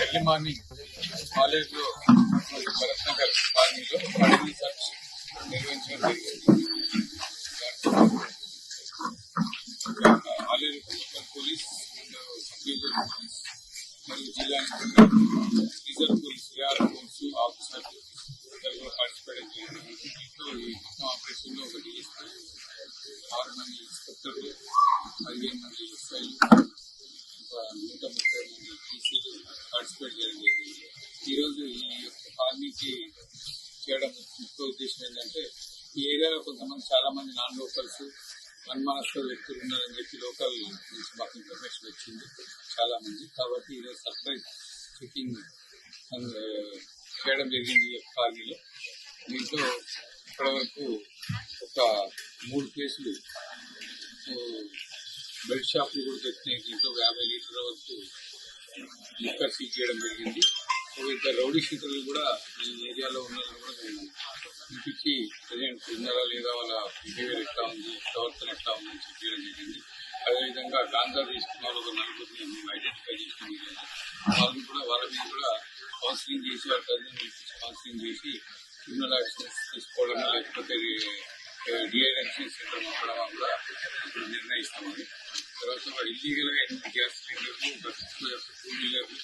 Early morning college లో భరత్ నగర్ కాలనీలో అడవి సర్చ్ నిర్వహించడం జరిగింది. Aleru police and sub division police మరియు జిల్లా రిజర్వ్ పోలీస్ ఫోర్స్ ఆఫీసర్లు అందరూ కూడా పార్టిసిపేట్ జరిగింది. దీంతో ఈ మొత్తం ఆపరేషన్ లో ఒక డిఎస్పీ 6 మంది ఇన్స్పెక్టర్లు 15 మంది ఎస్ఐలు 130 మంది టీసీలు పార్టిసిపేట్ చేయడం జరిగింది. ఈరోజు ఈ యొక్క కాలనీకి చేయడం ముఖ్య ఉద్దేశం ఏంటంటే ఈ ఏరియాలో కొంతమంది చాలా మంది నాన్ లోకల్స్ అనుమానస్పద వ్యక్తులు ఉన్నారని చెప్పి లోకల్ నుంచి మాకు ఇన్ఫర్మేషన్ వచ్చింది చాలా మంది. కాబట్టి ఈరోజు సర్ప్రైజ్ చెకింగ్ చేయడం జరిగింది ఈ కాలనీలో. దీంతో ఇప్పటివరకు ఒక 3 కేసులు బెల్ట్ షాపులు కూడా తెచ్చినాయి. దీంట్లో 50 లీటర్ల వరకు లిక్కర్ సీజ్ చేయడం జరిగింది. ఇద్దరు రౌడీ షీటర్లు కూడా ఈ ఏరియాలో ఉన్నారని కూడా మేము ఇంటికి ప్రజెంట్ ఉన్నారా లేదా, వాళ్ళ బిహేవియర్ ఎట్లా ఉంది, ప్రవర్తన ఎట్లా ఉందని చెక్ చేయడం జరిగింది. అదేవిధంగా గాంజా తీసుకున్న వాళ్ళు ఒక 4 మేము ఐడెంటిఫై చేయడం జరిగింది. వాళ్ళ మీద కూడా కౌన్సిలింగ్ చేసి వాళ్ళ తల్లిని కౌన్సిలింగ్ చేసి క్రిమినల్ యాక్షన్స్ తీసుకోవడం లేకపోతే డిఐడెన్షన్ సెంటర్ పంపడమా కూడా ఇప్పుడు నిర్ణయిస్తామని. తర్వాత ఇల్లీగల్ గా 8 గ్యాస్ సిలిండర్లు, ఒక 2 వీలర్లు,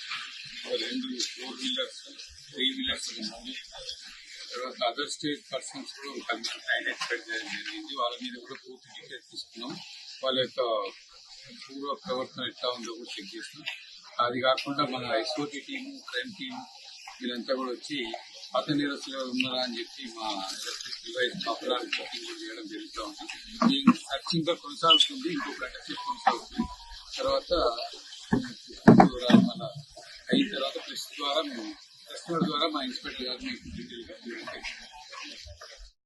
2 4 వీలర్స్, 3 వీలర్స్, తర్వాత అదర్ స్టేట్ పర్సన్స్ కూడా ఒక 10 మంది ఐడెంటిఫై చేయడం జరిగింది. వాళ్ళ మీద కూడా పూర్తి డీటెయిల్స్ తీసుకున్నాం. వాళ్ళ యొక్క పూర్వ ప్రవర్తన ఎట్లా ఉందో కూడా చెక్ చేస్తున్నాం. అది కాకుండా మన ఎస్ఓటీ టీము, క్రైమ్ టీము వీళ్ళంతా కూడా వచ్చి పాత నిరసన ఉన్నారా అని చెప్పి మా డివైస్ అపరాధ చెకింగ్ కూడా చేయడం జరుగుతూ ఉంటుంది. ఈ సర్చింగ్ గా కొనసాగుతుంది, ఇంకొక గంట కొనసాగుతుంది. తర్వాత మన అయిన తర్వాత ప్రెస్ ద్వారా మా ఇన్స్పెక్టర్ గారు మీకు డీటెయిల్ గా